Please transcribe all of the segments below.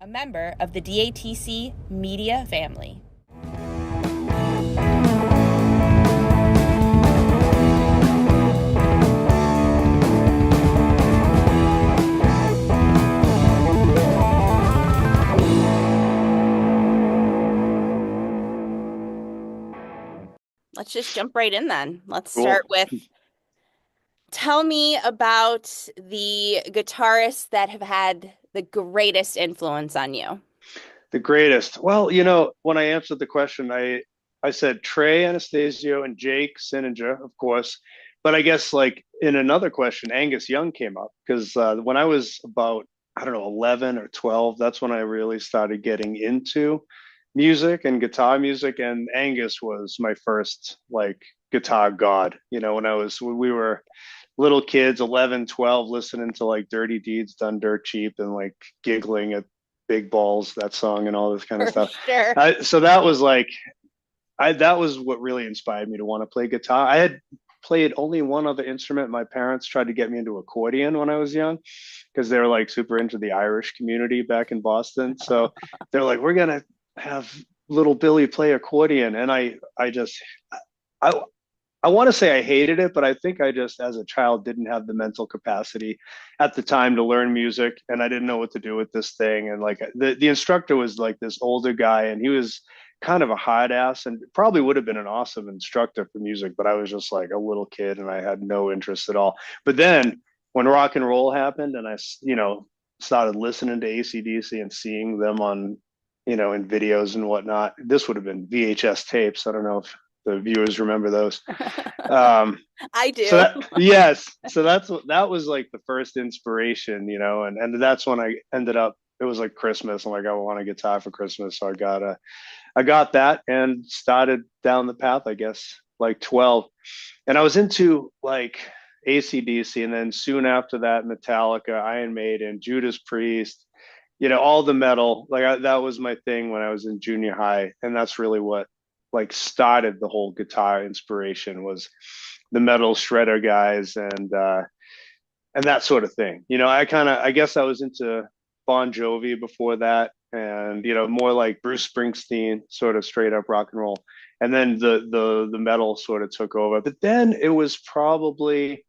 a member of the DATC media family. Let's just jump right in then. Let's Cool. start with tell me about the guitarists that have had the greatest influence on you. The greatest. Well, when I answered the question, I said Trey Anastasio and Jake Sininger, of course. But I guess like in another question, Angus Young came up because when I was about, I don't know, 11 or 12, that's when I really started getting into music and guitar music. And Angus was my first like guitar god, when we were little kids, 11, 12, listening to like Dirty Deeds Done Dirt Cheap and like giggling at Big Balls, that song and all this kind of For stuff. sure. So that was like, that was what really inspired me to want to play guitar. I had played only one other instrument. My parents tried to get me into accordion when I was young because they were like super into the Irish community back in Boston. So they're like, we're going to have little Billy play accordion. And I, I want to say I hated it, but I think I just, as a child, didn't have the mental capacity at the time to learn music, and I didn't know what to do with this thing. And like the instructor was like this older guy, and he was kind of a hard ass, and probably would have been an awesome instructor for music, but I was just like a little kid, and I had no interest at all. But then when rock and roll happened, and I, started listening to AC/DC and seeing them on, in videos and whatnot. This would have been VHS tapes. I don't know if the viewers remember those. Um, I so do. yes, so that was like the first inspiration, and that's when I ended up. It was like Christmas. I'm like, I want a guitar for Christmas, so I got that and started down the path. I guess like 12, and I was into like AC/DC, and then soon after that, Metallica, Iron Maiden, Judas Priest, all the metal. That was my thing when I was in junior high, and that's really what like started the whole guitar inspiration was the metal shredder guys and that sort of thing. I guess I was into Bon Jovi before that, and more like Bruce Springsteen, sort of straight up rock and roll. And then the metal sort of took over. But then it was probably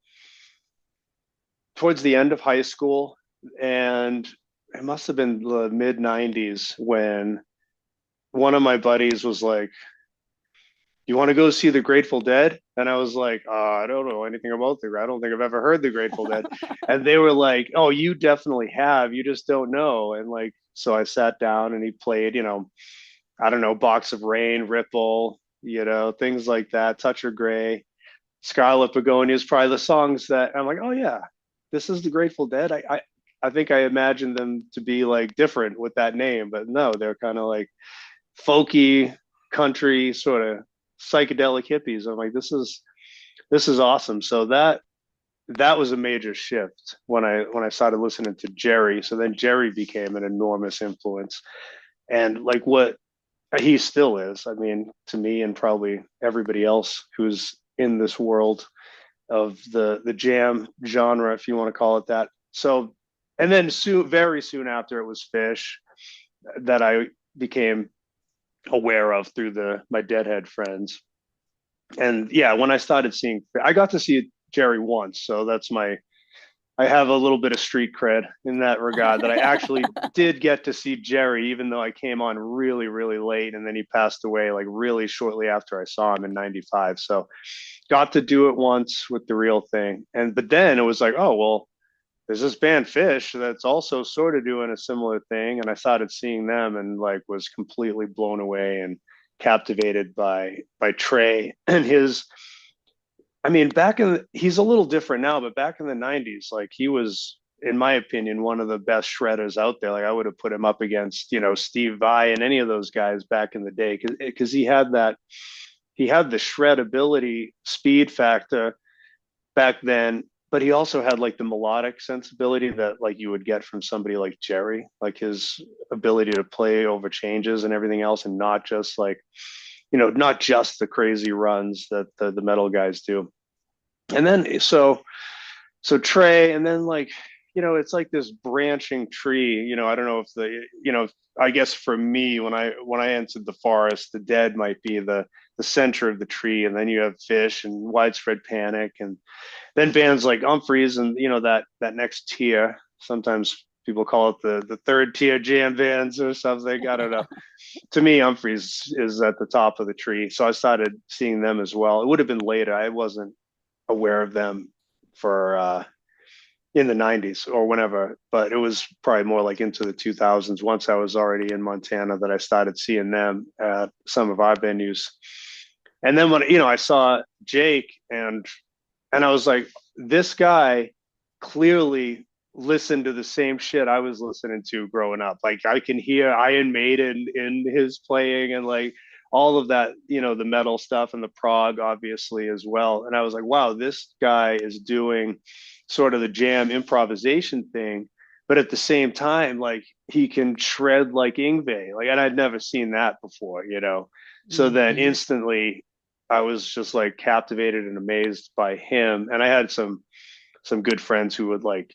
towards the end of high school, and it must have been the mid '90s when one of my buddies was like, you want to go see the Grateful Dead? And I was like, I don't know anything about I don't think I've ever heard the Grateful Dead. And they were like, oh, you definitely have. You just don't know. And like, so I sat down and he played, I don't know, Box of Rain, Ripple, things like that, Toucher Gray, Scarlet Begonias, probably the songs that I'm like, oh yeah, this is the Grateful Dead. I think I imagined them to be like different with that name, but no, they're kind of like folky country sort of psychedelic hippies. I'm like, this is awesome. So that was a major shift when I started listening to Jerry. So then Jerry became an enormous influence, and like what he still is. I mean, to me and probably everybody else who's in this world of the jam genre, if you want to call it that. So, and then very soon after, it was Fish that I became aware of through the my Deadhead friends. And yeah, when I started seeing, I got to see Jerry once, so I have a little bit of street cred in that regard that I actually did get to see Jerry, even though I came on really, really late, and then he passed away like really shortly after I saw him in '95. So got to do it once with the real thing, and but then it was like, oh well, there's this band Fish that's also sort of doing a similar thing, and I started seeing them and like was completely blown away and captivated by Trey and his. I mean, he's a little different now, but back in the '90s, like he was, in my opinion, one of the best shredders out there. Like I would have put him up against Steve Vai and any of those guys back in the day because he had the shred ability, speed factor back then, but he also had like the melodic sensibility that like you would get from somebody like Jerry, like his ability to play over changes and everything else, and not just like, not just the crazy runs that the metal guys do. And then so Trey, and then like it's like this branching tree. I don't know if I guess for me, when I entered the forest, the dead might be the center of the tree, and then you have fish and widespread panic, and then bands like Humphreys, and that next tier. Sometimes people call it the third tier jam bands or something. I don't know. To me, Humphreys is at the top of the tree, so I started seeing them as well. It would have been later. I wasn't aware of them for in the 90s or whenever, but it was probably more like into the 2000s once I was already in Montana that I started seeing them at some of our venues. And then when I saw Jake, and I was like, this guy clearly listened to the same shit I was listening to growing up. Like I can hear Iron Maiden in his playing, and like all of that, the metal stuff and the prog obviously as well. And I was like, wow, this guy is doing sort of the jam improvisation thing, but at the same time, like he can shred like Ingve. Like, and I'd never seen that before. So then Mhm. instantly I was just like captivated and amazed by him. And I had some good friends who would like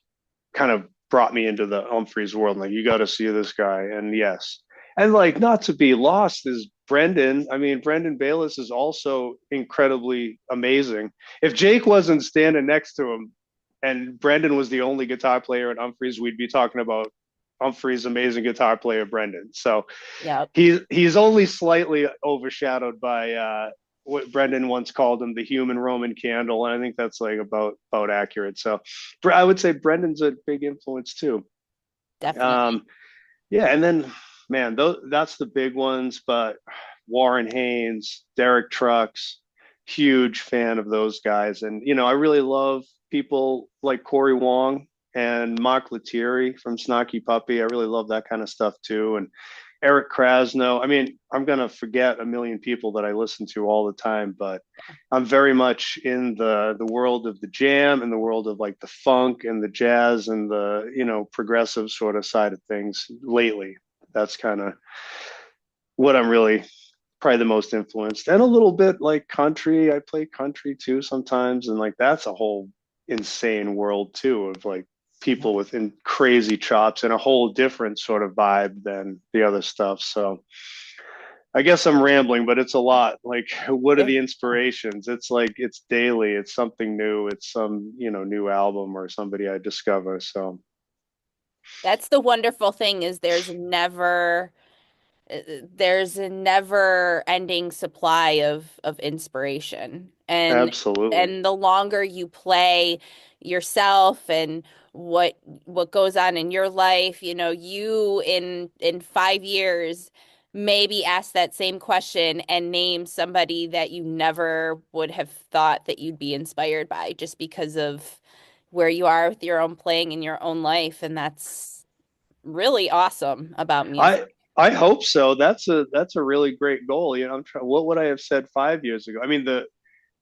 kind of brought me into the Humphreys world. Like, you got to see this guy. And yes, and like not to be lost is Brendan. I mean, Brendan Bayless is also incredibly amazing. If Jake wasn't standing next to him and Brendan was the only guitar player at Humphreys, we'd be talking about Humphreys' amazing guitar player, Brendan. So Yep. he's only slightly overshadowed by what Brendan once called him, the human Roman candle, and I think that's like about accurate. So I would say Brendan's a big influence too. Definitely. Um, yeah, and then man, that's the big ones. But Warren Haynes, Derek Trucks, huge fan of those guys, and I really love people like Corey Wong and Mark Lettieri from Snarky Puppy. I really love that kind of stuff too, and Eric Krasno. I mean, I'm gonna forget a million people that I listen to all the time, but I'm very much in the world of the jam and the world of like the funk and the jazz and the progressive sort of side of things lately. That's kind of what I'm really probably the most influenced, and a little bit like country. I play country too sometimes, and like that's a whole insane world too of like Yeah. people with crazy chops and a whole different sort of vibe than the other stuff. So I guess I'm rambling, but it's a lot. Like, what are There- the inspirations? It's like it's daily. It's something new. It's some new album or somebody I discover. So That's the wonderful thing is there's a never ending supply of inspiration. absolutely. And the longer you play yourself and what goes on in your life, you in 5 years maybe ask that same question and name somebody that you never would have thought that you'd be inspired by just because of where you are with your own playing in your own life. And that's really awesome about music. I I hope so. That's a really great goal. I'm trying. What would I have said 5 years ago? I mean, the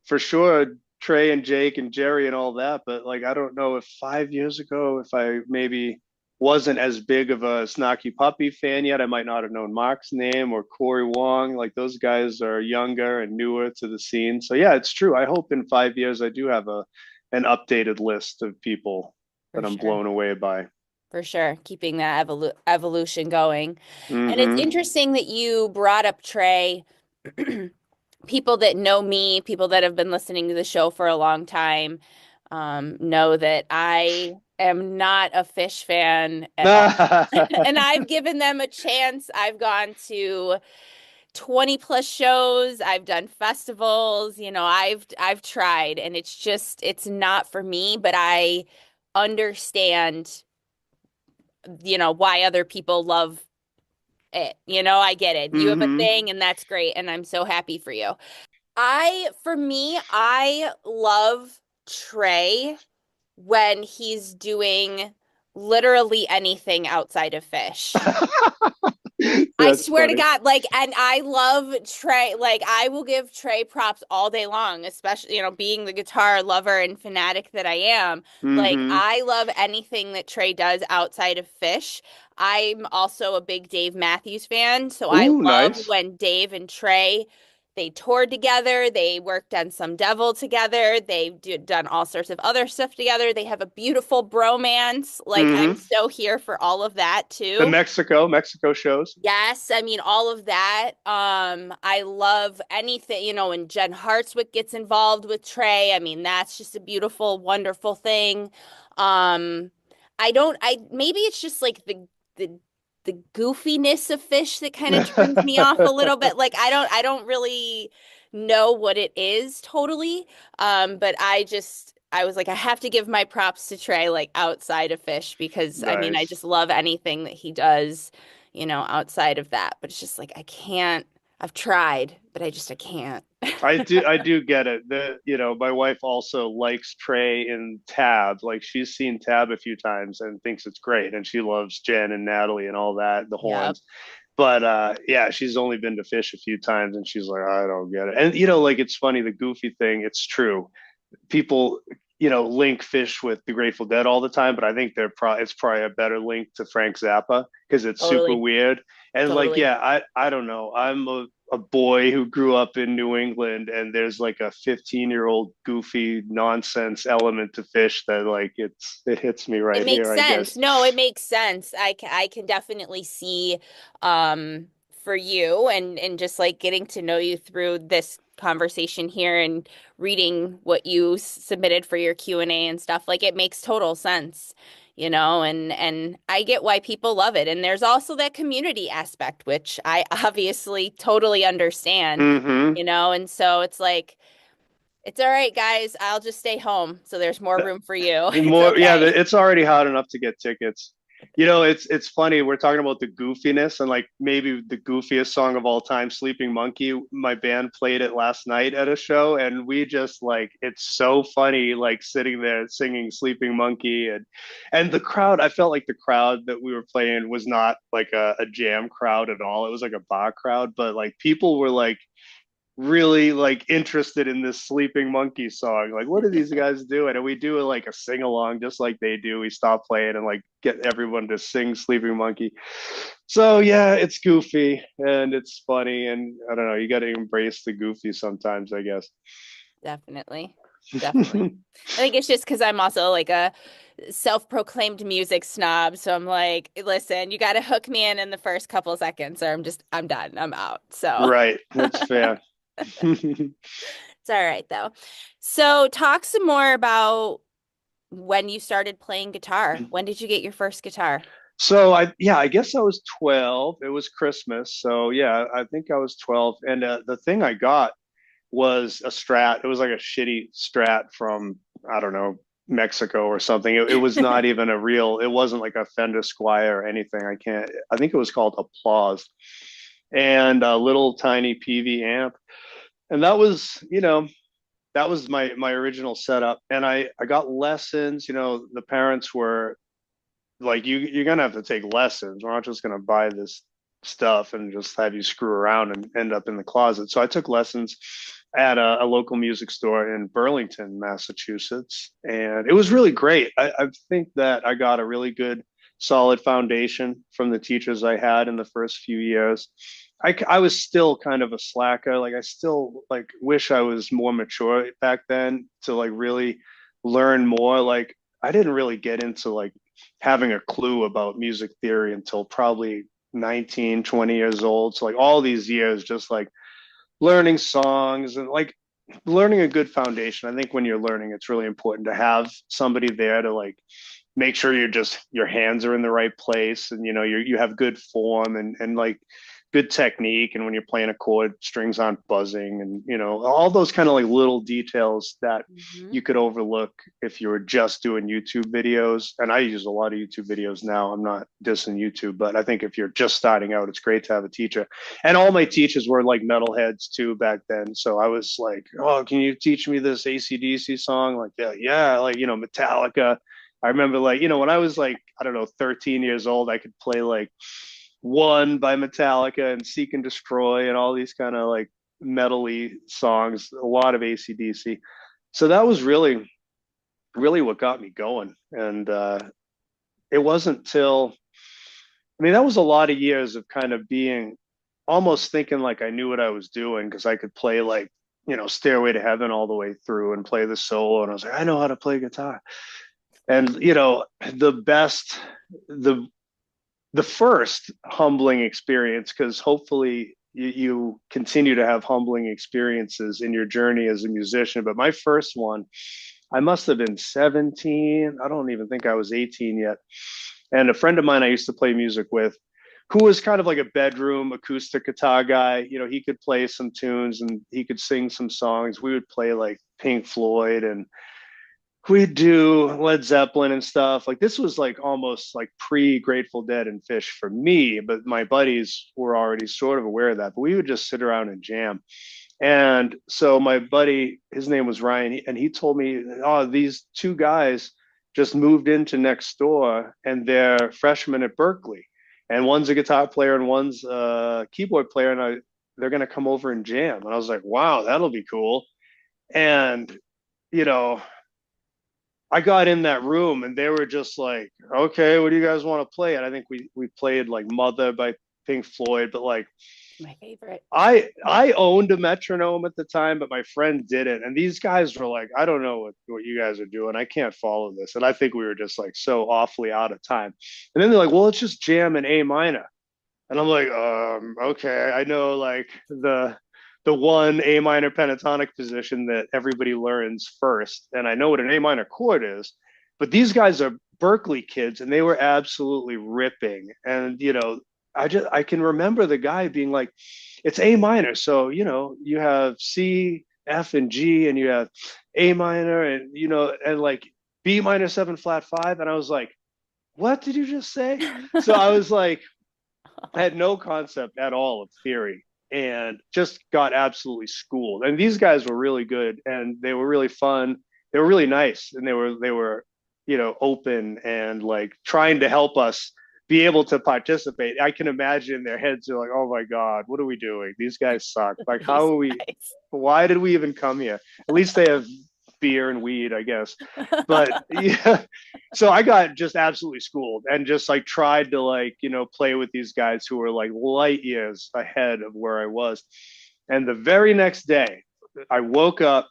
for sure Trey and Jake and Jerry and all that, but like I don't know if 5 years ago, if I maybe wasn't as big of a Snarky Puppy fan yet, I might not have known Mark's name or Corey Wong. Like those guys are younger and newer to the scene. So yeah, it's true. I hope in 5 years I do have a an updated list of people For that I'm sure. blown away by. For sure, keeping that evolution going. And it's Mm-hmm. interesting that you brought up Trey. People that know me, people that have been listening to the show for a long time, know that I am not a Fish fan at all. And I've given them a chance. I've gone to 20 plus shows. I've done festivals. I've tried, and it's not for me, but I understand why other people love it. I get it. You have a Mm-hmm. thing and that's great and I'm so happy for you. For me, I love Trey when he's doing literally anything outside of Fish. I That's swear to funny. God, like, and I love Trey. Like, I will give Trey props all day long, especially, being the guitar lover and fanatic that I am. Like, Mm-hmm. I love anything that Trey does outside of Fish. I'm also a big Dave Matthews fan, so I Ooh, love nice. when Dave and Trey they toured together. They worked on Some Devil together. Done all sorts of other stuff together. They have a beautiful bromance. Like, I'm Hmm. so here for all of that The too. Mexico shows. Yes, I mean all of that. I love anything, when Jen Hartswick gets involved with Trey. I mean, that's just a beautiful, wonderful thing. Um, I maybe it's just like the the goofiness of Fish that kind of turns me off a little bit. Like I don't really know what it is totally. But I was like, I have to give my props to Trey, like outside of Fish, because I mean, I Nice. just love anything that he does, outside of that. But it's just like I can't. I've tried, but I can't. I do get it. My wife also likes Trey in Tab. Like she's seen Tab a few times and thinks it's great, and she loves Jen and Natalie and all that, the Yep, horns. But yeah, she's only been to Fish a few times, and she's like, I don't get it. And like it's funny, the goofy thing. It's true. People, link Fish with the Grateful Dead all the time, but I think it's probably a better link to Frank Zappa because it's super totally, weird. And like, totally. yeah, I don't know. I'm a boy who grew up in New England, and there's like a 15-year-old goofy nonsense element to Fish that like it hits me It right makes here, I sense. guess. No, it makes sense. I can definitely see for you and just like getting to know you through this conversation here and reading what you submitted for your Q&A and stuff. Like it makes total sense, and I get why people love it. And there's also that community aspect, which I obviously totally understand, Mm-hmm. and so it's like it's all right, guys. I'll just stay home. So there's more room for you. It's More, yeah, okay. it's already hot enough to get tickets. It's funny. We're talking about the goofiness and like maybe the goofiest song of all time, "Sleeping Monkey." My band played it last night at a show, and we just like it's so funny, like sitting there singing "Sleeping Monkey," and the crowd. I felt like the crowd that we were playing was not like a jam crowd at all. It was like a bar crowd, but like people were like really like interested in this Sleeping Monkey song. Like, what are these guys doing? And we do like a sing along just like they do. We stop playing and like get everyone to sing Sleeping Monkey. So yeah, it's goofy and it's funny, and I don't know, you got to embrace the goofy sometimes, I guess. Definitely. Definitely. I think it's just because I'm also like a self-proclaimed music snob. So I'm like, listen, you got to hook me in the first couple seconds, or I'm done. I'm out. So Right, that's fair. it's all right, though. So talk some more about when you started playing guitar. When did you get your first guitar? So I guess I was 12. It was Christmas. So yeah, I think I was 12. And the thing I got was a Strat. It was like a shitty Strat from, I don't know, Mexico or something. It was not even it wasn't like a Fender Squire or anything. I think it was called Applause, and a little tiny PV amp. And that was my original setup. And I got lessons. The parents were like, you're gonna have to take lessons. We're not just gonna buy this stuff and just have you screw around and end up in the closet. So I took lessons at a local music store in Burlington, Massachusetts, and it was really great. I think that I got a really good, solid foundation from the teachers I had in the first few years. I was still kind of a slacker. Like I still like wish I was more mature back then to like really learn more. Like I didn't really get into like having a clue about music theory until probably 19, 20 years old. So like all these years, just like learning songs and like learning a good foundation. I think when you're learning, it's really important to have somebody there to like make sure your hands are in the right place, and you have good form and like good technique, and when you're playing a chord, strings aren't buzzing, and all those kind of like little details that Mhm. you could overlook if you were just doing YouTube videos. And I use a lot of YouTube videos now. I'm not dissing YouTube, but I think if you're just starting out, it's great to have a teacher. And all my teachers were like metalheads too back then, so I was like, oh, can you teach me this AC/DC song? Like, yeah, like Metallica. I remember like, when I was like, I don't know, 13 years old, I could play like One by Metallica and Seek and Destroy and all these kind of like metally songs, a lot of AC/DC. So that was really, really what got me going. And it wasn't till, I mean, that was a lot of years of kind of being almost thinking like I knew what I was doing because I could play like, Stairway to Heaven all the way through and play the solo. And I was like, I know how to play guitar. And, the best, the the first humbling experience, because hopefully you continue to have humbling experiences in your journey as a musician. But my first one, I must have been 17. I don't even think I was 18 yet. And a friend of mine I used to play music with, who was kind of like a bedroom acoustic guitar guy. He could play some tunes and he could sing some songs. We would play like Pink Floyd and we'd do Led Zeppelin and stuff. Like this was like almost like pre Grateful Dead and Fish for me, but my buddies were already sort of aware of that. But we would just sit around and jam. And so my buddy, his name was Ryan, and he told me, "Oh, these two guys just moved into next door, and they're freshmen at Berkeley, and one's a guitar player and one's a keyboard player, and they're going to come over and jam." And I was like, "Wow, that'll be cool." And you know, I got in that room and they were just like, "Okay, what do you guys want to play?" And I think we played like Mother by Pink Floyd, but like My favorite. I owned a metronome at the time, but my friend didn't. And these guys were like, "I don't know what you guys are doing. I can't follow this." And I think we were just like so awfully out of time. And then they're like, "Well, let's just jam in A minor." And I'm like, okay, I know like the one A minor pentatonic position that everybody learns first, and I know what an A minor chord is, but these guys are Berkeley kids, and they were absolutely ripping. And I can remember the guy being like, "It's A minor, so you have C, F, and G, and you have A minor, and and like B minor seven flat five," and I was like, "What did you just say?" So I was like, I had no concept at all of theory and just got absolutely schooled. And these guys were really good and they were really fun. They were really nice and they were open and like trying to help us be able to participate. I can imagine their heads are like, "Oh my God, what are we doing? These guys suck. Like, how These are we? guys. Why did we even come here?" At least they have beer and weed, I guess. But yeah, so I got just absolutely schooled and just like tried to like, play with these guys who were like light years ahead of where I was. And the very next day, I woke up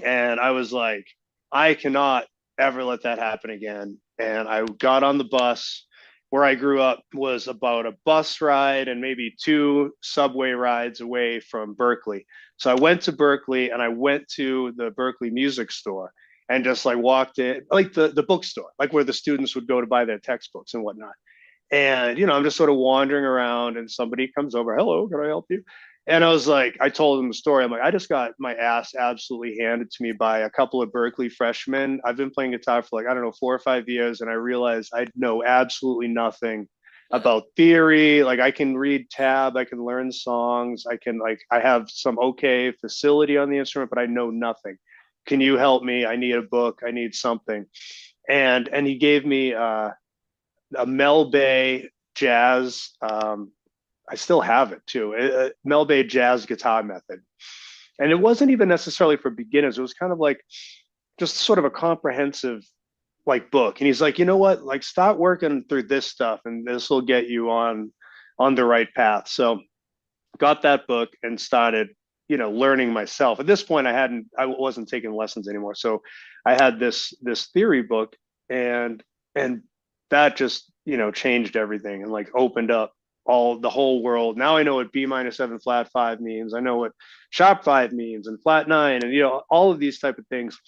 and I was like, I cannot ever let that happen again. And I got on the bus. Where I grew up was about a bus ride and maybe two subway rides away from Berkeley. So I went to Berkeley and I went to the Berkeley Music Store and just like walked in, like the bookstore, like where the students would go to buy their textbooks and whatnot. And, I'm just sort of wandering around and somebody comes over, "Hello, can I help you?" And I was like, I told them the story. I'm like, I just got my ass absolutely handed to me by a couple of Berkeley freshmen. I've been playing guitar for like, I don't know, 4 or 5 years. And I realized I know absolutely nothing about theory. Like I can read tab, I can learn songs. I have some okay facility on the instrument, but I know nothing. Can you help me? I need a book. I need something. And he gave me, a Mel Bay jazz. I still have it too. Mel Bay jazz guitar method, and it wasn't even necessarily for beginners. It was kind of like just sort of a comprehensive like book. And he's like, "You know what? Like, start working through this stuff, and this will get you on the right path." So got that book and started learning myself. At this point I wasn't taking lessons anymore, so I had this theory book, and that just changed everything and like opened up the whole world. Now I know what B minor seven flat five means. I know what sharp five means and flat nine, and all of these type of things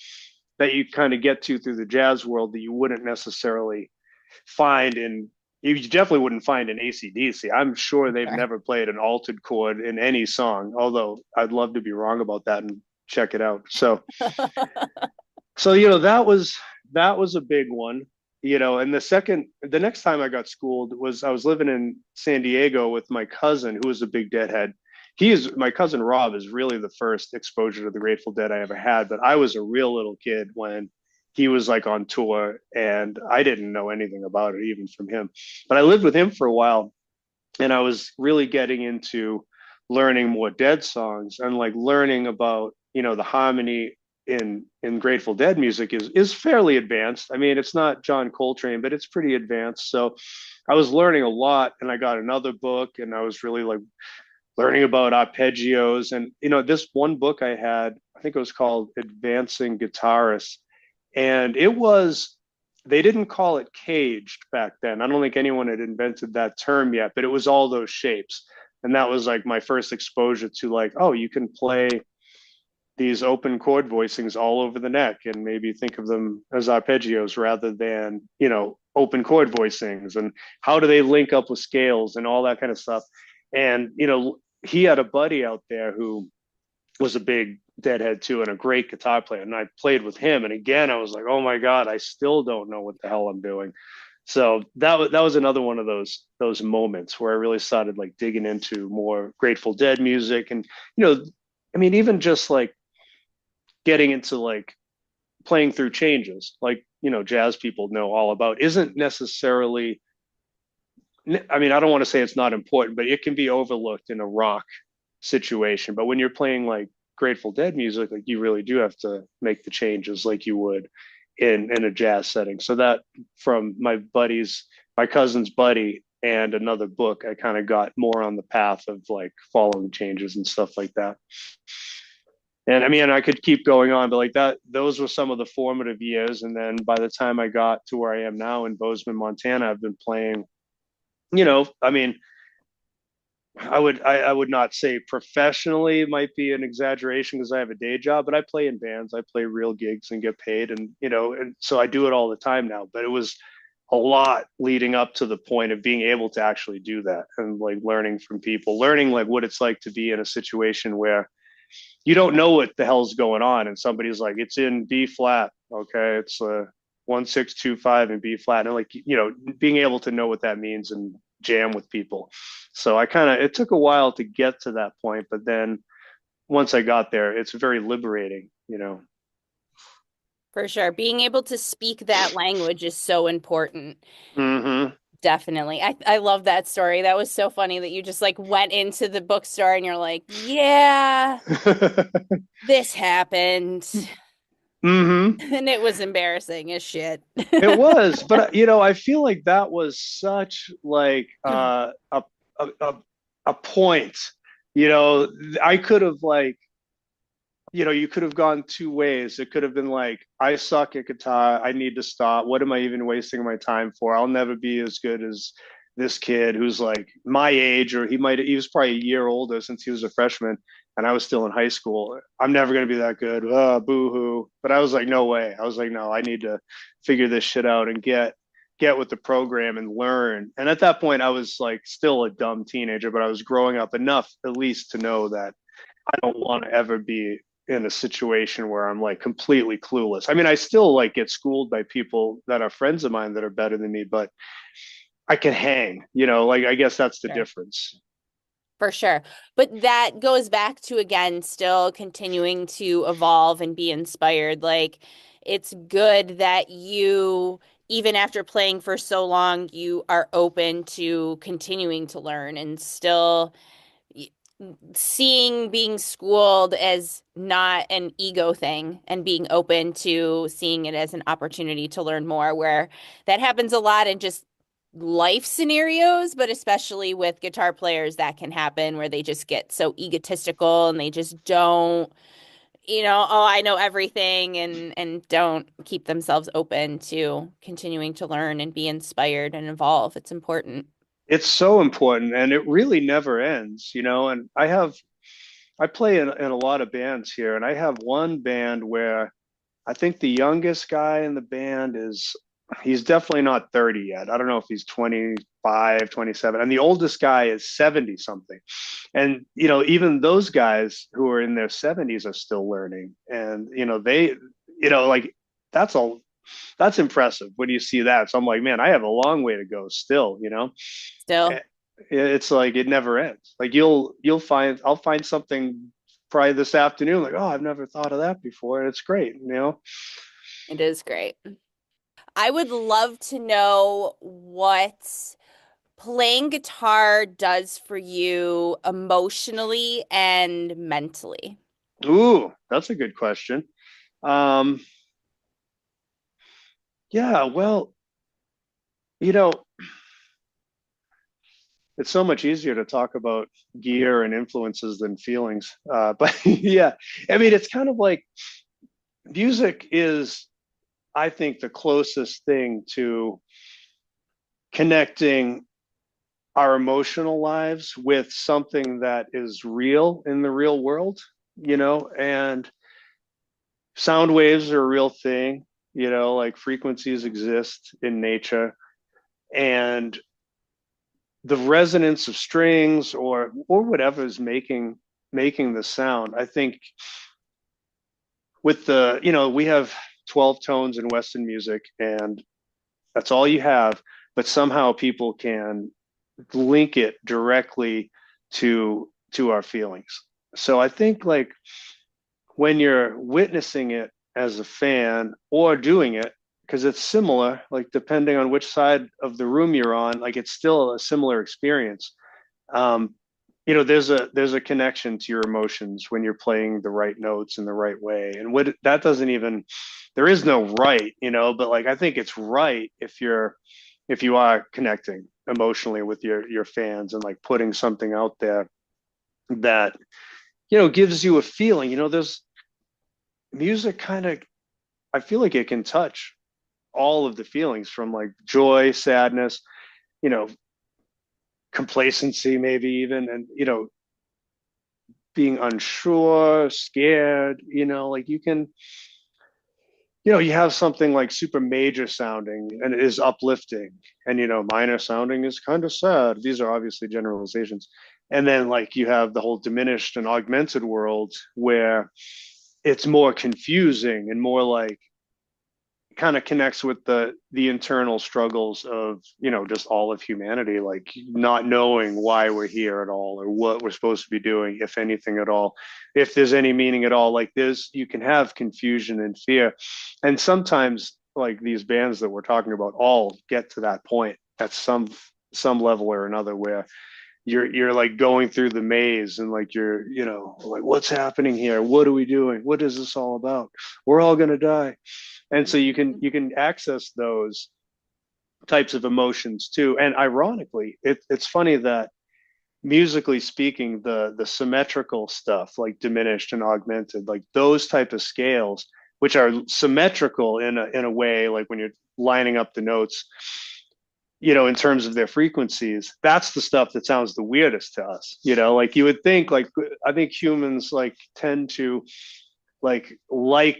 that you kind of get to through the jazz world that you wouldn't necessarily find in you definitely wouldn't find an ACDC. I'm sure they've Sure. never played an altered chord in any song, although I'd love to be wrong about that and check it out. So that was a big one. And the next time I got schooled was I was living in San Diego with my cousin, who was a big Deadhead. My cousin Rob is really the first exposure to the Grateful Dead I ever had, but I was a real little kid when he was like on tour and I didn't know anything about it even from him. But I lived with him for a while and I was really getting into learning more Dead songs and like learning about, the harmony in Grateful Dead music is fairly advanced. I mean, it's not John Coltrane, but it's pretty advanced. So I was learning a lot, and I got another book, and I was really like learning about arpeggios. And this one book I had, I think it was called Advancing Guitarists, and it was they didn't call it caged back then. I don't think anyone had invented that term yet, but it was all those shapes. And that was like my first exposure to like, oh, you can play these open chord voicings all over the neck and maybe think of them as arpeggios rather than, open chord voicings, and how do they link up with scales and all that kind of stuff. And, he had a buddy out there who was a big deadhead too and a great guitar player. And I played with him. And again, I was like, oh my God, I still don't know what the hell I'm doing. So that was another one of those moments where I really started like digging into more Grateful Dead music. And, I mean, even just like getting into like playing through changes, like, jazz people know all about, isn't necessarily, I mean, I don't want to say it's not important, but it can be overlooked in a rock situation. But when you're playing like Grateful Dead music, like you really do have to make the changes like you would in a jazz setting. So that from my cousin's buddy and another book, I kind of got more on the path of like following changes and stuff like that. And I mean, I could keep going on, but like that, those were some of the formative years. And then by the time I got to where I am now in Bozeman, Montana, I've been playing, I mean, I would not say professionally might be an exaggeration because I have a day job, but I play in bands, I play real gigs and get paid, and and so I do it all the time now. But it was a lot leading up to the point of being able to actually do that and like learning from people, learning like what it's like to be in a situation where you don't know what the hell's going on, and somebody's like, it's in B flat, okay, it's 1 6 2 5 in B flat, and like being able to know what that means and jam with people. So it took a while to get to that point, but then once I got there, it's very liberating. For sure. Being able to speak that language is so important. Mm-hmm. Definitely. I love that story. That was so funny that you just like went into the bookstore and you're like, yeah, this happened. Mm-hmm. And it was embarrassing as shit. It was, but I feel like that was such like a a point. I could have like, you could have gone two ways. It could have been like, I suck at guitar. I need to stop. What am I even wasting my time for? I'll never be as good as this kid who's like my age, or he was probably a year older since he was a freshman and I was still in high school. I'm never going to be that good. Boo hoo. But I was like, no way. I was like, no, I need to figure this shit out and get with the program and learn. And at that point, I was like still a dumb teenager, but I was growing up enough at least to know that I don't want to ever be in a situation where I'm like completely clueless. I mean, I still like get schooled by people that are friends of mine that are better than me, but I can hang, like I guess that's the Sure. difference. For sure. But that goes back to, again, still continuing to evolve and be inspired. Like, it's good that you, even after playing for so long, you are open to continuing to learn and still y- seeing being schooled as not an ego thing and being open to seeing it as an opportunity to learn more, where that happens a lot in just life scenarios, but especially with guitar players, that can happen where they just get so egotistical and they just don't, oh, I know everything, and don't keep themselves open to continuing to learn and be inspired and evolve. It's important. It's so important and it really never ends. And I play in a lot of bands here, and I have one band where I think the youngest guy in the band he's definitely not 30 yet. I don't know if he's 25, 27. And the oldest guy is 70 something. And, even those guys who are in their 70s are still learning. And, like that's all that's impressive when you see that. So I'm like, man, I have a long way to go still. Still, It's like it never ends. Like I'll find something probably this afternoon, like, oh, I've never thought of that before. And it's great. it is great. I would love to know what playing guitar does for you emotionally and mentally. Ooh, that's a good question. Um, yeah, well, you know, it's so much easier to talk about gear and influences than feelings. But yeah, I mean, it's kind of like music is, I think, the closest thing to connecting our emotional lives with something that is real in the real world, and sound waves are a real thing, like frequencies exist in nature. And the resonance of strings or whatever is making the sound, I think with we have 12 tones in Western music, and that's all you have, but somehow people can link it directly to our feelings. So I think, like, when you're witnessing it as a fan or doing it, because it's similar, like depending on which side of the room you're on, like it's still a similar experience. um there's a connection to your emotions when you're playing the right notes in the right way. And what that doesn't even, there is no right, but like I think it's right if you are connecting emotionally with your fans and like putting something out there that gives you a feeling. There's music kind of, I feel like it can touch all of the feelings from like joy, sadness, you know complacency, maybe even, and being unsure, scared, like you can, you have something like super major sounding and it is uplifting, and minor sounding is kind of sad. These are obviously generalizations. And then like you have the whole diminished and augmented world where it's more confusing and more like kind of connects with the internal struggles of just all of humanity, like not knowing why we're here at all or what we're supposed to be doing, if anything at all, if there's any meaning at all. Like there's, you can have confusion and fear, and sometimes like these bands that we're talking about all get to that point at some level or another, where you're like going through the maze and like you're like, what's happening here, what are we doing, what is this all about, we're all going to die. And so you can access those types of emotions too. And ironically, it's funny that musically speaking, the symmetrical stuff like diminished and augmented, like those type of scales, which are symmetrical in a way, like when you're lining up the notes, in terms of their frequencies, that's the stuff that sounds the weirdest to us. Like you would think, like I think humans like tend to like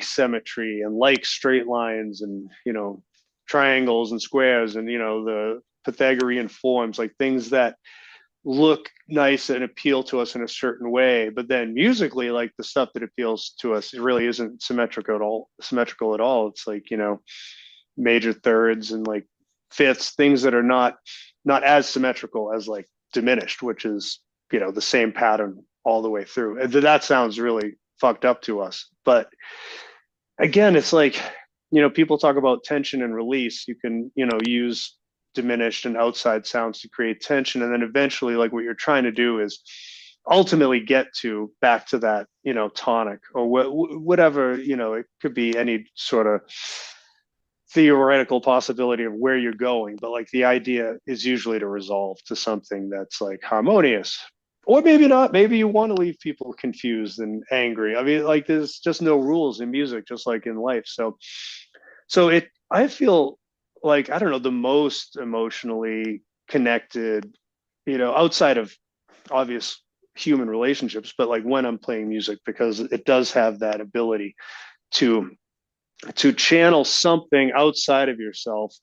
symmetry and like straight lines and triangles and squares and the Pythagorean forms, like things that look nice and appeal to us in a certain way. But then musically, like the stuff that appeals to us, it really isn't symmetrical at all. It's like major thirds and like fifths, things that are not as symmetrical as like diminished, which is the same pattern all the way through. And that sounds really fucked up to us. But again, it's like, people talk about tension and release. You can, use diminished and outside sounds to create tension. And then eventually, like what you're trying to do is ultimately get to back to that, tonic or whatever, it could be any sort of theoretical possibility of where you're going. But like the idea is usually to resolve to something that's like harmonious, or maybe not. Maybe you want to leave people confused and angry. I mean, like there's just no rules in music, just like in life. So I feel like, I don't know, the most emotionally connected, outside of obvious human relationships, but like when I'm playing music, because it does have that ability to channel something outside of yourself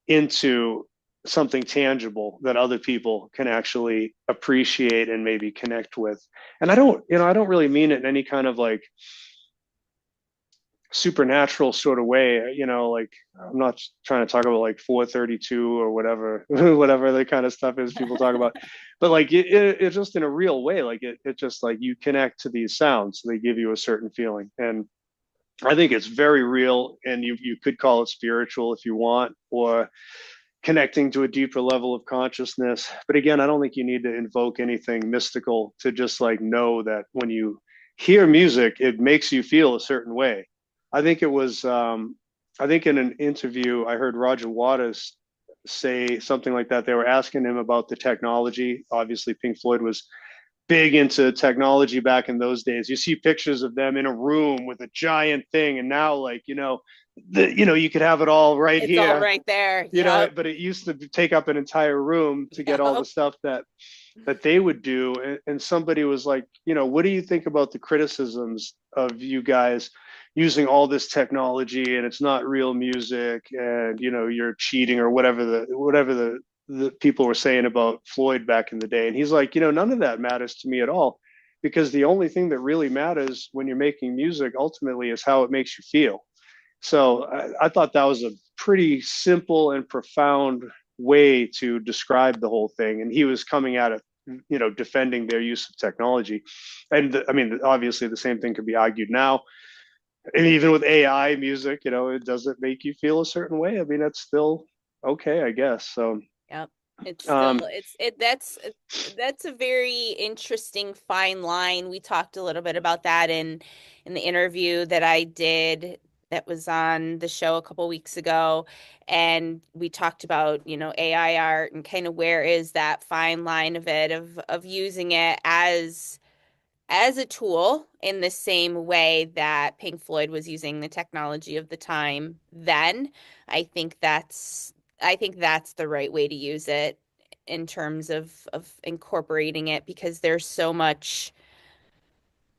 into something tangible that other people can actually appreciate and maybe connect with. And I don't really mean it in any kind of like supernatural sort of way. Like I'm not trying to talk about like 432 or whatever whatever the kind of stuff is people talk about, but like it just in a real way, like it just like you connect to these sounds, they give you a certain feeling. And I think it's very real, and you could call it spiritual if you want, or connecting to a deeper level of consciousness. But again, I don't think you need to invoke anything mystical to just like know that when you hear music, it makes you feel a certain way. I think it was I think in an interview I heard Roger Waters say something like that. They were asking him about the technology. Obviously, Pink Floyd was big into technology back in those days. You see pictures of them in a room with a giant thing, and now, like, you could have it all right It's all here, right there. Yep. but it used to take up an entire room to get all the Yep. stuff that they would do. And somebody was like, what do you think about the criticisms of you guys using all this technology and it's not real music, and you're cheating, or whatever the people were saying about Floyd back in the day. And he's like, none of that matters to me at all, because the only thing that really matters when you're making music ultimately is how it makes you feel. So I thought that was a pretty simple and profound way to describe the whole thing. And he was coming at it, defending their use of technology. And I mean, obviously, the same thing could be argued now. And even with AI music, it doesn't make you feel a certain way. I mean, that's still okay, I guess. So, Yep. It's still um, that's a very interesting fine line. We talked a little bit about that in the interview that I did that was on the show a couple weeks ago. And we talked about, AI art and kind of where is that fine line of it of using it as a tool in the same way that Pink Floyd was using the technology of the time then. I think that's I think that's the right way to use it in terms of incorporating it because there's so much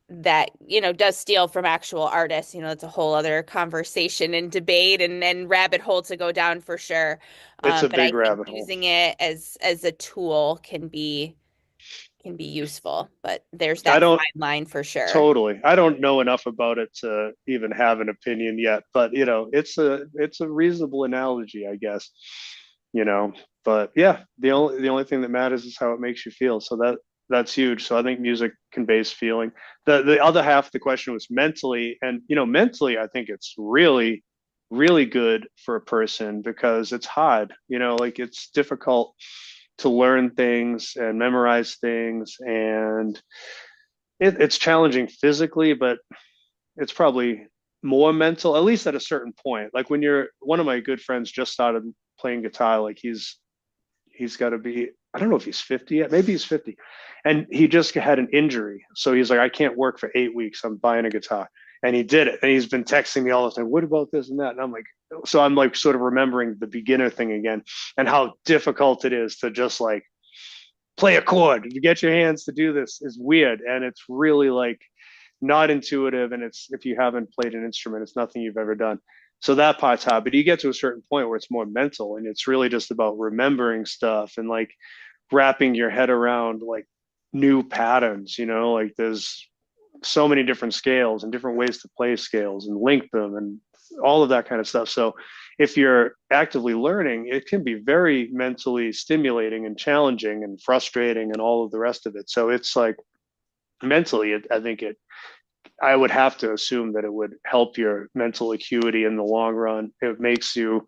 that, does steal from actual artists. It's a whole other conversation and debate and rabbit hole to go down for sure. it's a But I big think rabbit hole. using it as a tool can be useful, but there's I that don't fine line for sure. Totally. I don't know enough about it to even have an opinion yet, but it's a reasonable analogy, I guess. You know, but yeah, the only thing that matters is how it makes you feel. So that's huge. So I think music conveys feeling. The other half of the question was mentally, and mentally, I think it's really, really good for a person because it's hard. Like it's difficult to learn things and memorize things, and it's challenging physically, but it's probably more mental, at least at a certain point. Like when you're one of my good friends just started playing guitar, like he's got to be, I don't know if he's 50 yet, maybe he's 50, and he just had an injury, so he's like, I can't work for 8 weeks, I'm buying a guitar. And he did it, and he's been texting me all the time, what about this and that, and I'm like sort of remembering the beginner thing again, and how difficult it is to just like play a chord to get your hands to do this is weird, and it's really like not intuitive, and it's, if you haven't played an instrument, it's nothing you've ever done. So that part's hard, but you get to a certain point where it's more mental, and it's really just about remembering stuff and like wrapping your head around like new patterns. Like there's so many different scales and different ways to play scales and link them and all of that kind of stuff. So if you're actively learning, it can be very mentally stimulating and challenging and frustrating and all of the rest of it. So it's like mentally, I think I would have to assume that it would help your mental acuity in the long run. It makes you,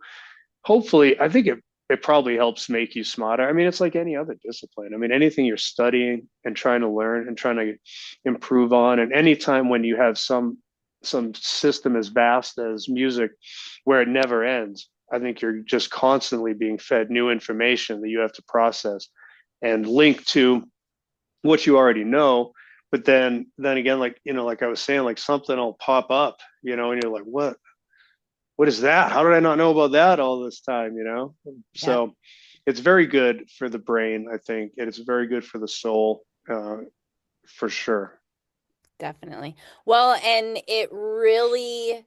hopefully, I think it probably helps make you smarter. I mean, it's like any other discipline. I mean, anything you're studying and trying to learn and trying to improve on, and anytime when you have some system as vast as music where it never ends, I think you're just constantly being fed new information that you have to process and link to what you already know. But then again, like like I was saying, like something will pop up, and you're like, what is that? How did I not know about that all this time? Yeah, So it's very good for the brain, I think, and it's very good for the soul, for sure. definitely. Well, and it really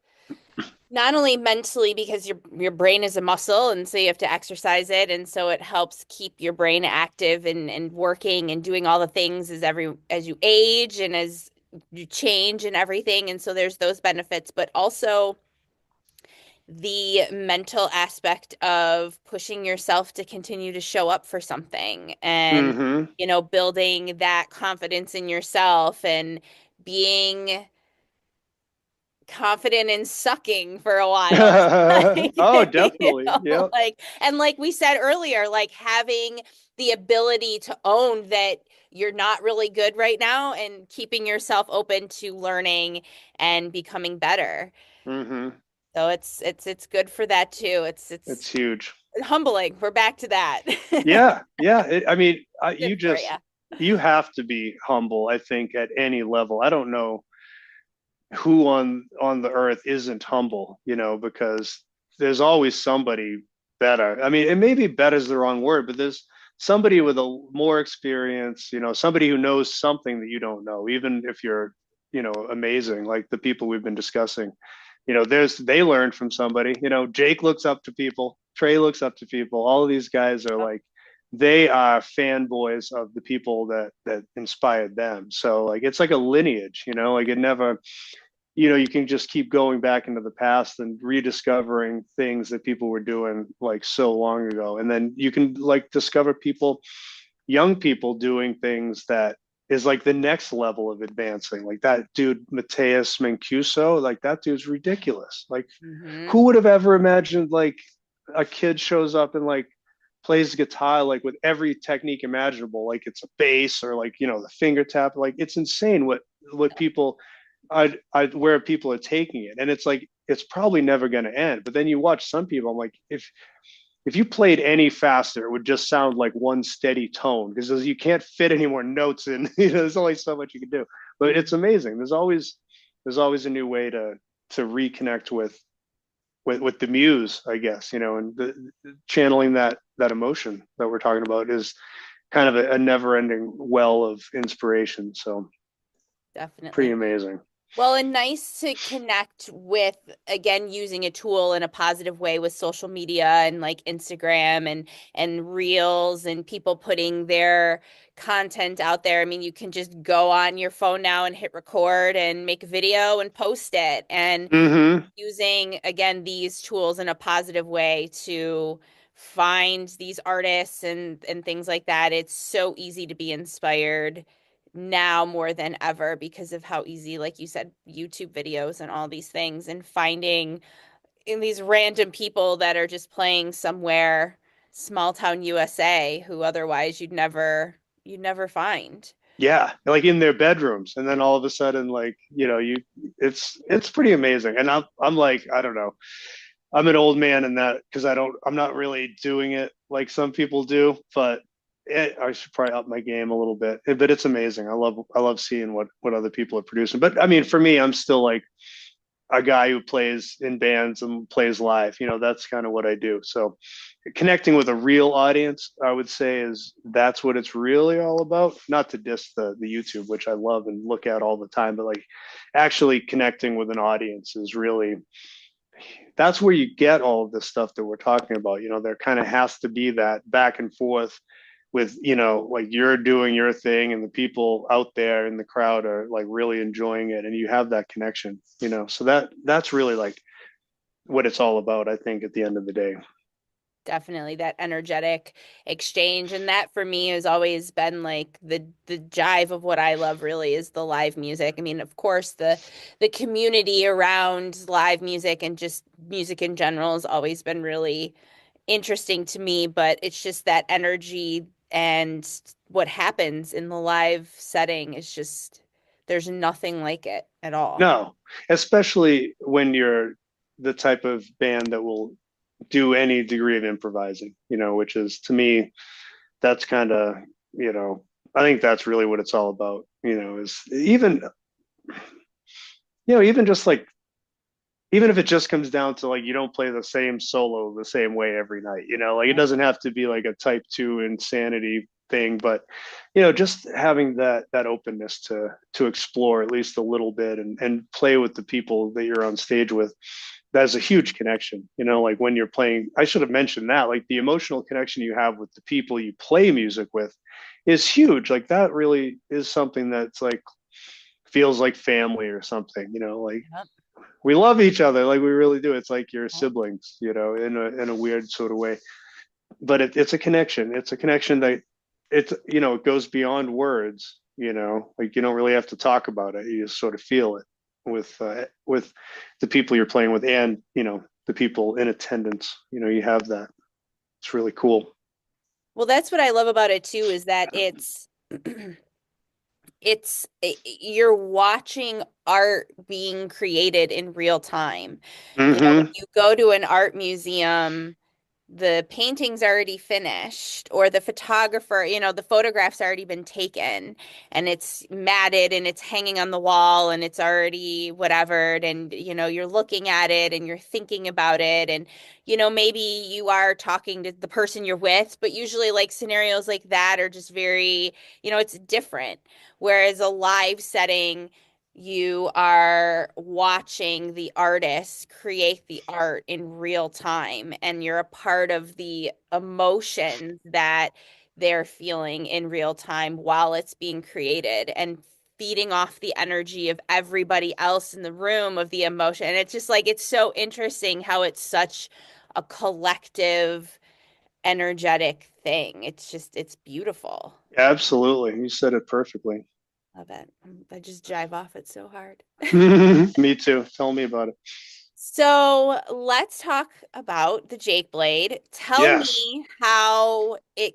not only mentally because your brain is a muscle and so you have to exercise it and so it helps keep your brain active and working and doing all the things as you age and as you change and everything, and so there's those benefits, but also the mental aspect of pushing yourself to continue to show up for something and Mm-hmm. building that confidence in yourself and being confident in sucking for a while. Like, Oh, definitely. Yeah. and like we said earlier, like having the ability to own that you're not really good right now and keeping yourself open to learning and becoming better. Hmm. So it's good for that too. It's It's huge. humbling. We're back to that. Yeah, yeah. I mean, Good for you. you have to be humble, I think, at any level. I don't know who on the earth isn't humble, because there's always somebody better. I mean, and maybe better is the wrong word, but there's somebody with a more experience, somebody who knows something that you don't know, even if you're, amazing, like the people we've been discussing. They learned from somebody. Jake looks up to people, Trey looks up to people. All of these guys are like, they are fanboys of the people that inspired them. So like it's like a lineage, like it never, you can just keep going back into the past and rediscovering things that people were doing like so long ago. And then you can like discover young people doing things that is like the next level of advancing. Like that dude, Mateus Mancuso, like that dude's ridiculous. Like Hmm. who would have ever imagined like a kid shows up and like plays guitar like with every technique imaginable, like it's a bass or like, the finger tap. Like it's insane what people where people are taking it. And it's like it's probably never going to end. But then you watch some people, I'm like, if you played any faster, it would just sound like one steady tone because you can't fit any more notes in. There's only so much you can do. But it's amazing. There's always a new way to reconnect with the muse, I guess, and channeling that emotion that we're talking about is kind of a never-ending well of inspiration. So pretty Definitely. amazing. Well, and nice to connect with, again, using a tool in a positive way with social media and like Instagram and Reels and people putting their content out there. I mean, you can just go on your phone now and hit record and make a video and post it. And Mm-hmm. using, again, these tools in a positive way to find these artists and things like that. It's so easy to be inspired now more than ever because of how easy, like you said, YouTube videos and all these things, and finding in these random people that are just playing somewhere small town USA who otherwise you'd never find. Yeah, like in their bedrooms, and then all of a sudden, like it's pretty amazing. And I'm like, I don't know, I'm an old man in that because I'm not really doing it like some people do, but I should probably up my game a little bit. But it's amazing. I love seeing what other people are producing. But I mean, for me, I'm still like a guy who plays in bands and plays live. That's kind of what I do. So connecting with a real audience, I would say, is that's what it's really all about. Not to diss the YouTube, which I love and look at all the time, but like actually connecting with an audience is really, that's where you get all of this stuff that we're talking about. There kind of has to be that back and forth with, like you're doing your thing and the people out there in the crowd are like really enjoying it and you have that connection, so that's really like what it's all about, I think, at the end of the day. Definitely that energetic exchange. And that for me has always been like the jive of what I love really is the live music. I mean, of course, the community around live music and just music in general has always been really interesting to me, but it's just that energy and what happens in the live setting is just there's nothing like it at all. No, especially when you're the type of band that will do any degree of improvising, which is to me, that's kind of, you know, I think that's really what it's all about, is even, even just like, even if it just comes down to like, you don't play the same solo the same way every night, like it doesn't have to be like a type two insanity thing, but, just having that openness to explore at least a little bit and play with the people that you're on stage with. That's a huge connection, like when you're playing. I should have mentioned that, like the emotional connection you have with the people you play music with is huge. Like that really is something that's like feels like family or something, like Yep. we love each other, like we really do. It's like your Yep. siblings, in a weird sort of way. But it's a connection. It's a connection that it goes beyond words. Like you don't really have to talk about it. You just sort of feel it with the people you're playing with, and the people in attendance. You have that. It's really cool. Well, that's what I love about it too, is that you're watching art being created in real time. You know, when Mm-hmm. you go to an art museum, the painting's already finished, or the photographer, the photograph's already been taken, and it's matted and it's hanging on the wall and it's already whatever, and you're looking at it and you're thinking about it, and maybe you are talking to the person you're with, but usually like scenarios like that are just very, it's different. Whereas a live setting, you are watching the artist create the art in real time, and you're a part of the emotions that they're feeling in real time while it's being created, and feeding off the energy of everybody else in the room of the emotion. And it's just like, it's so interesting how it's such a collective, energetic thing. It's beautiful. Absolutely. You said it perfectly. Love it. I just jive off it so hard. Me too. Tell me about it. So let's talk about the Jake Blade. Tell Yes. me how it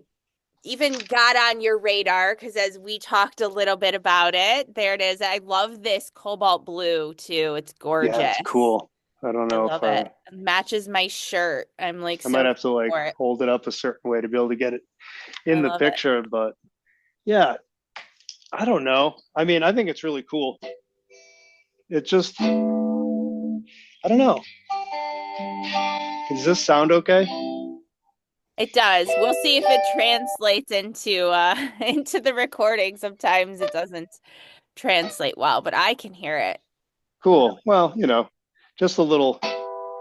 even got on your radar, because as we talked a little bit about it, there it is. I love this cobalt blue too. It's Yeah, gorgeous. it's cool. I don't I know if love it. It matches my shirt. I'm like I might so here have to like for it. hold it up a certain way to be able to get it I in the love it. picture, but yeah, I don't know. I mean, I think it's really cool. It just, I don't know. Does this sound okay? It does. We'll see if it translates into into the recording. Sometimes it doesn't translate well, but I can hear it. Really. Cool. Well, just a little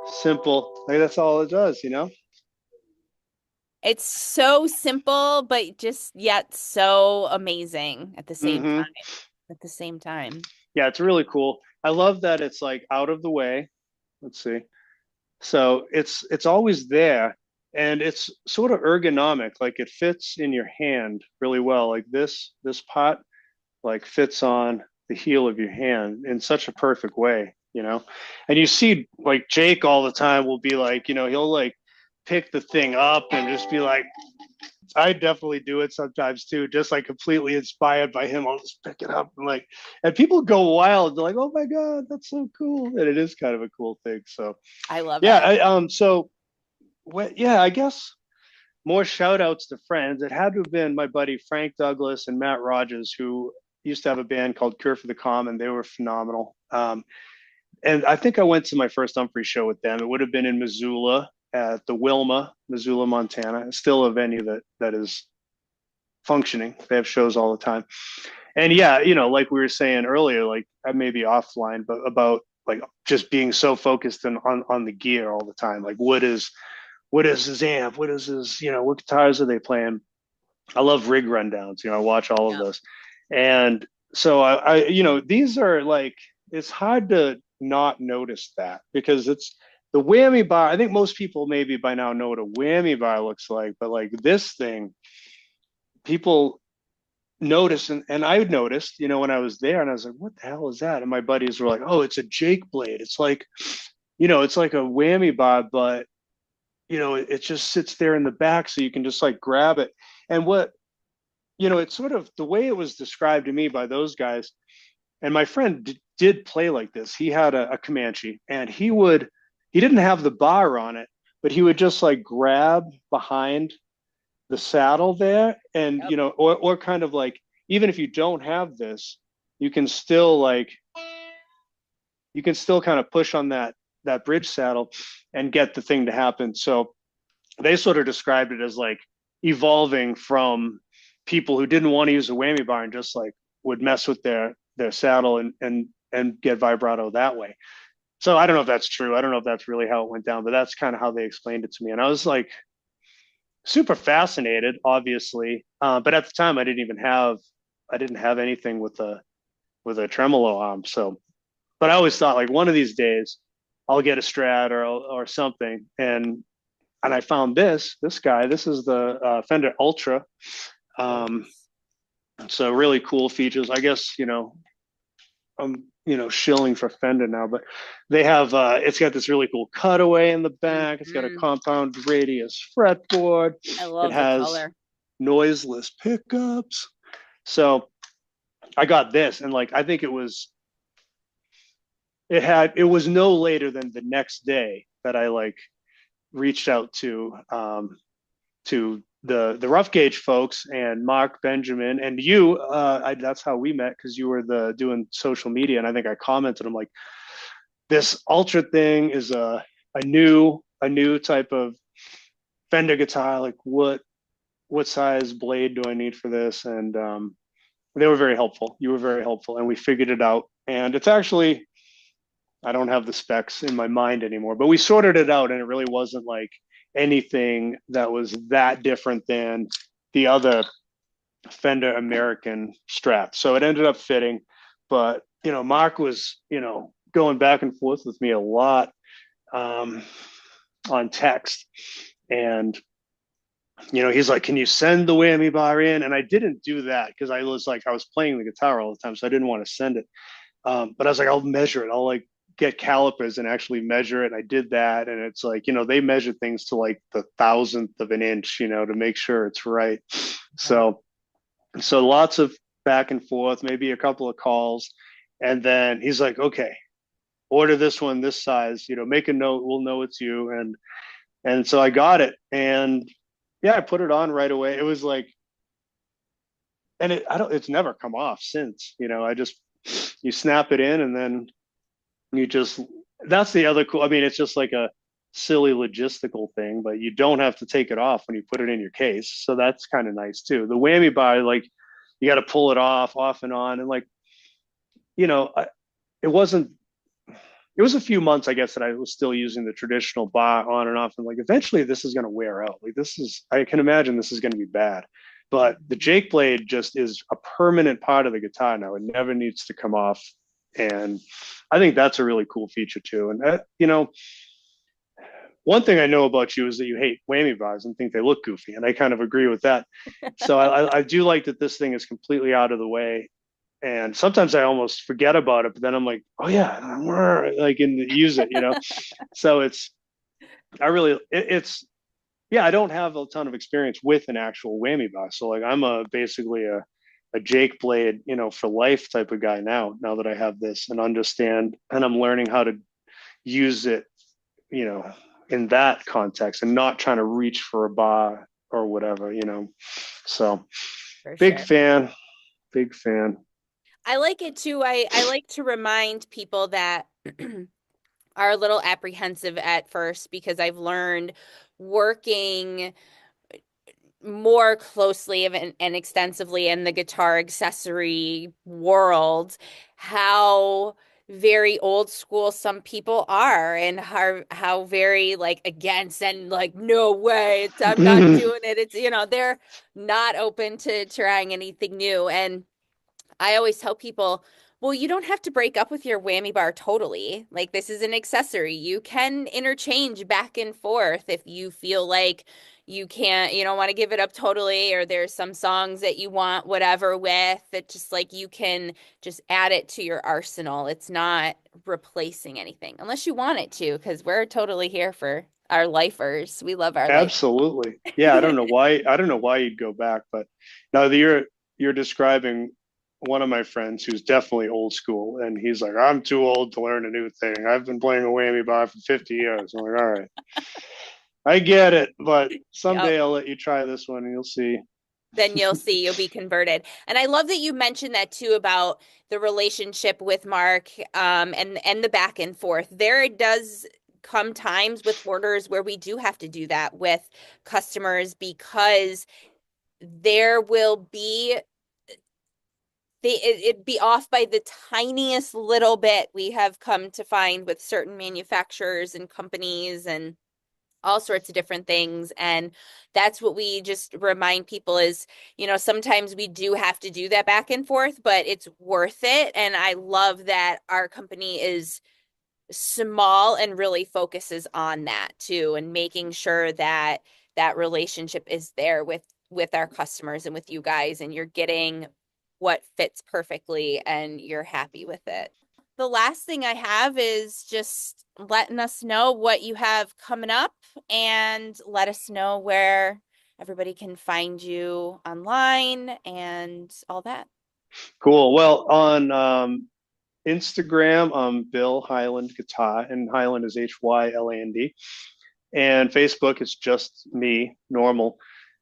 simple. Like that's all it does. It's so simple, but just yet so amazing at the same Hmm. time. At the same time. Yeah, it's really cool. I love that it's like out of the way. Let's see. So it's always there, and it's sort of ergonomic. Like it fits in your hand really well. Like this pot like fits on the heel of your hand in such a perfect way. And you see like Jake all the time will be like, he'll like pick the thing up and just be like, I definitely do it sometimes too, just like completely inspired by him. I'll just pick it up and like, and people go wild. They're like, "Oh my god, that's so cool!" And it is kind of a cool thing. So I love yeah, it. so yeah, I guess more shout outs to friends. It had to have been my buddy Frank Douglas and Matt Rogers, who used to have a band called Cure for the Common. They were phenomenal. And I think I went to my first Humphrey show with them. It would have been in Missoula at the Wilma, Missoula, Montana. It's still a venue that is functioning. They have shows all the time. And yeah, like we were saying earlier, like maybe offline, but about like just being so focused on the gear all the time. Like what is his amp? What is his, what guitars are they playing? I love rig rundowns. I watch all of Yep. those. And so these are like, it's hard to not notice that because it's the whammy bar. I think most people maybe by now know what a whammy bar looks like, but like this thing, people notice, and I noticed, when I was there and I was like, what the hell is that? And my buddies were like, oh, it's a Jake blade. It's like, it's like a whammy bar, but it just sits there in the back so you can just like grab it. And it's sort of the way it was described to me by those guys. And my friend did play like this. He had a Comanche, and he didn't have the bar on it, but he would just like grab behind the saddle there, and Yep. or kind of like, even if you don't have this, you can still like, you can still kind of push on that bridge saddle and get the thing to happen. So they sort of described it as like evolving from people who didn't want to use a whammy bar and just like would mess with their saddle and get vibrato that way. So I don't know if that's true. I don't know if that's really how it went down, but that's kind of how they explained it to me. And I was like super fascinated, obviously. But at the time I didn't have anything with a tremolo arm. So, but I always thought like one of these days I'll get a Strat or something. And I found this guy. This is the Fender Ultra. Um, Gorgeous. so really cool features. I guess I'm shilling for Fender now, but they have it's got this really cool cutaway in the back. It's got a Hmm. compound radius fretboard. I It love the has color. noiseless pickups. So I got this. And like, I think it was no later than the next day that I like reached out to the RoughGauge folks and Mark Benjamin and you. That's how we met because you were the doing social media, and I think I commented. I'm like, this Ultra thing is a new type of Fender guitar. Like, what size blade do I need for this? And they were very helpful. You were very helpful, and we figured it out. And it's actually, I don't have the specs in my mind anymore, but we sorted it out, and it really wasn't like anything that was that different than the other Fender American Strat. So it ended up fitting, but Mark was going back and forth with me a lot um, on text, and he's like, "Can you send the whammy bar in?" And I didn't do that because I was playing the guitar all the time, so I didn't want to send it. But I was like, I'll measure it. I'll like get calipers and actually measure it. And I did that. And it's like, they measure things to like the thousandth of an inch, to make sure it's right. Right. So lots of back and forth, maybe a couple of calls. And then he's like, okay, order this one, this size, make a note. We'll know it's you. And so I got it. And yeah, I put it on right away. It was like, and it's never come off since, you snap it in and then you just, that's the other cool. I mean, it's just like a silly logistical thing, but you don't have to take it off when you put it in your case. So that's kind of nice too. The whammy bar, like you got to pull it off and on. And like, you know, it wasn't, it was a few months, I guess, that I was still using the traditional bar on and off. And like, eventually this is going to wear out. Like I can imagine this is going to be bad. But the Jake blade just is a permanent part of the guitar now. It never needs to come off. And I think that's a really cool feature too. And one thing I know about you is that you hate whammy bars and think they look goofy, and I kind of agree with that. So I do like that this thing is completely out of the way. And sometimes I almost forget about it, but then I'm like, oh yeah, like and use it. So it's yeah, I don't have a ton of experience with an actual whammy bar. So like I'm basically a Jake blade, for life type of guy now that I have this and understand and I'm learning how to use it, you know, in that context and not trying to reach for a bar or whatever. So For big sure. fan, big fan. I like it too. I like to remind people that are a little apprehensive at first because I've learned working more closely and extensively in the guitar accessory world how very old school some people are and how very like against and like no way I'm not doing it. It's they're not open to trying anything new. And I always tell people, well, you don't have to break up with your whammy bar totally. Like, this is an accessory. You can interchange back and forth if you feel like you don't want to give it up totally, or there's some songs that you want whatever with that just like you can just add it to your arsenal. It's not replacing anything unless you want it to, because we're totally here for our lifers. We love our life. Absolutely. Yeah, I don't know why you'd go back, but now that you're describing one of my friends who's definitely old school and he's like, I'm too old to learn a new thing. I've been playing a whammy bar for 50 years. I'm like, all right, I get it, but Yep. someday I'll let you try this one and you'll see. Then you'll see you'll be converted. And I love that you mentioned that too about the relationship with Mark, and the back and forth. There does come times with orders where we do have to do that with customers because there will be it'd be off by the tiniest little bit, we have come to find with certain manufacturers and companies and all sorts of different things. And that's what we just remind people is, sometimes we do have to do that back and forth, but it's worth it. And I love that our company is small and really focuses on that too, and making sure that that relationship is there with our customers and with you guys, and you're getting what fits perfectly and you're happy with it. The last thing I have is just letting us know what you have coming up and let us know where everybody can find you online and all that. Cool. Well, on Instagram, Bill Hyland Guitar, and Hyland is Hyland. And Facebook, it's just me, normal.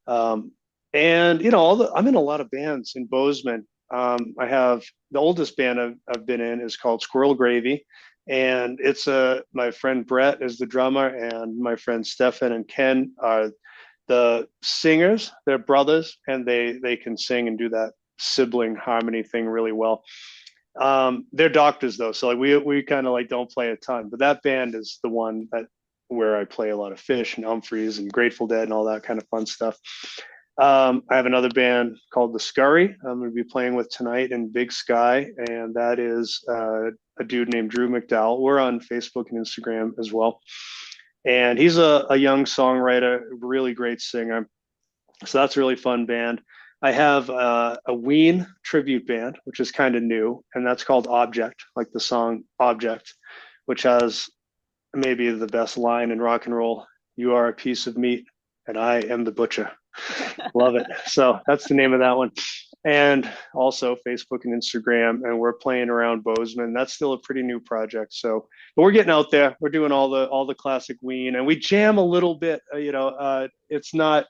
Um, and I'm in a lot of bands in Bozeman. I have the oldest band I've been in is called Squirrel Gravy, and it's my friend Brett is the drummer, and my friend Stefan and Ken are the singers. They're brothers, and they can sing and do that sibling harmony thing really well. They're doctors though, so like we kind of like don't play a ton, but that band is the one that where I play a lot of Fish and Humphreys and Grateful Dead and all that kind of fun stuff. I have another band called The Scurry I'm going to be playing with tonight in Big Sky, and that is a dude named Drew McDowell. We're on Facebook and Instagram as well. And he's a young songwriter, really great singer. So that's a really fun band. I have a Ween tribute band, which is kind of new, and that's called Object, like the song Object, which has maybe the best line in rock and roll. You are a piece of meat, and I am the butcher. Love it. So that's the name of that one. And also Facebook and Instagram, and we're playing around Bozeman. That's still a pretty new project. So, but we're getting out there. We're doing all the classic Ween, and we jam a little bit. It's not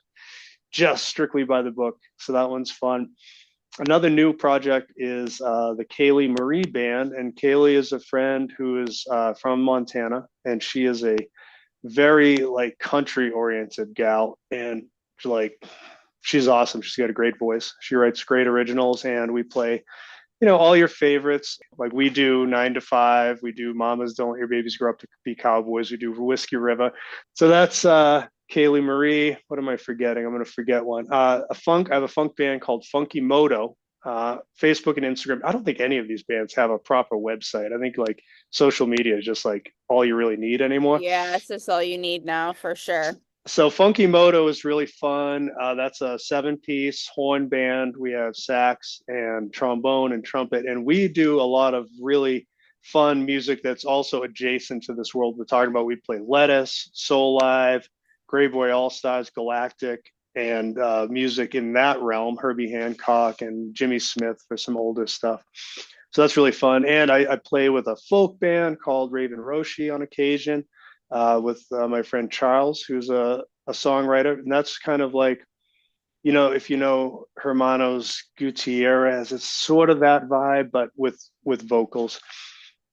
just strictly by the book. So that one's fun. Another new project is the Kaylee Marie Band. And Kaylee is a friend who is from Montana, and she is a very like country oriented gal. And like, she's awesome. She's got a great voice. She writes great originals, and we play, all your favorites. Like we do 9 to 5. We do Mamas Don't Let Your Babies Grow Up to Be Cowboys. We do Whiskey River. So that's Kaylee Marie. What am I forgetting? I'm going to forget one. I have a funk band called Funky Moto. Facebook and Instagram. I don't think any of these bands have a proper website. I think like social media is just like all you really need anymore. Yeah, it's just all you need now for sure. So Funky Moto is really fun. That's a 7-piece horn band. We have sax and trombone and trumpet, and we do a lot of really fun music that's also adjacent to this world we're talking about. We play Lettuce, Soul Live, Grey Boy All Stars, Galactic, and music in that realm, Herbie Hancock and Jimmy Smith for some older stuff. So that's really fun. And I play with a folk band called Raven Roshi on occasion with my friend Charles, who's a songwriter. And that's kind of like, if you know Hermanos Gutierrez, it's sort of that vibe, but with vocals.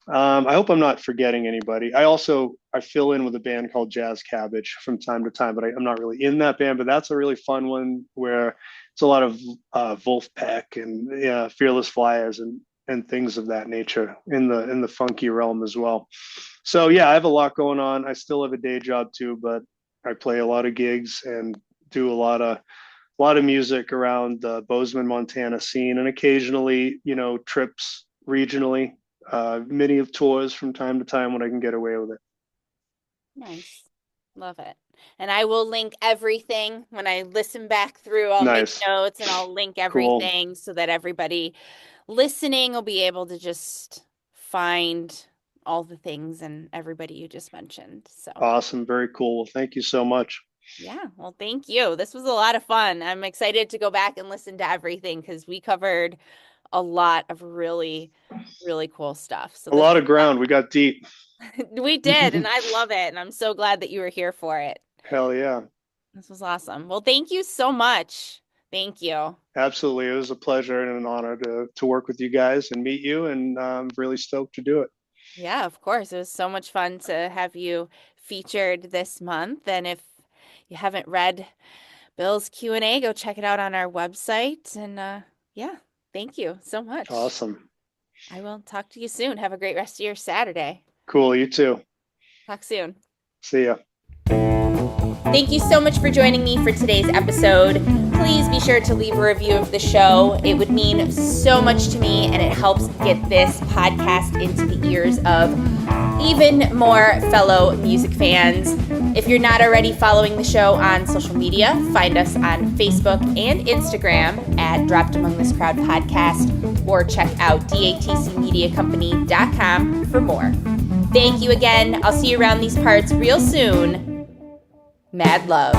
I hope I'm not forgetting anybody. I fill in with a band called Jazz Cabbage from time to time, but I'm not really in that band. But that's a really fun one where it's a lot of Wolfpack and Fearless Flyers and things of that nature in the funky realm as well. So yeah, I have a lot going on. I still have a day job too, but I play a lot of gigs and do a lot of music around the Bozeman, Montana scene, and occasionally, trips regionally. Many of tours from time to time when I can get away with it. Nice. Love it. And I will link everything when I listen back through. I'll Nice. make notes and I'll link Cool. everything so that everybody listening will be able to just find all the things and everybody you just mentioned. So Awesome. Very cool. Well, thank you so much. yeah, well, thank you. This was a lot of fun. I'm excited to go back and listen to everything because we covered a lot of really, really cool stuff. So a lot of ground. We got deep. we did, and I love it. And I'm so glad that you were here for it. Hell yeah. This was awesome. Well, thank you so much. Thank you. Absolutely. It was a pleasure and an honor to work with you guys and meet you. And I'm really stoked to do it. Yeah, of course. It was so much fun to have you featured this month. And if you haven't read Bill's Q&A, go check it out on our website. And yeah, thank you so much. Awesome. I will talk to you soon. Have a great rest of your Saturday. Cool. You too. Talk soon. See ya. Thank you so much for joining me for today's episode. Please be sure to leave a review of the show. It would mean so much to me, and it helps get this podcast into the ears of even more fellow music fans. If you're not already following the show on social media, find us on Facebook and Instagram at Dropped Among This Crowd Podcast, or check out datcmediacompany.com for more. Thank you again. I'll see you around these parts real soon. Mad love.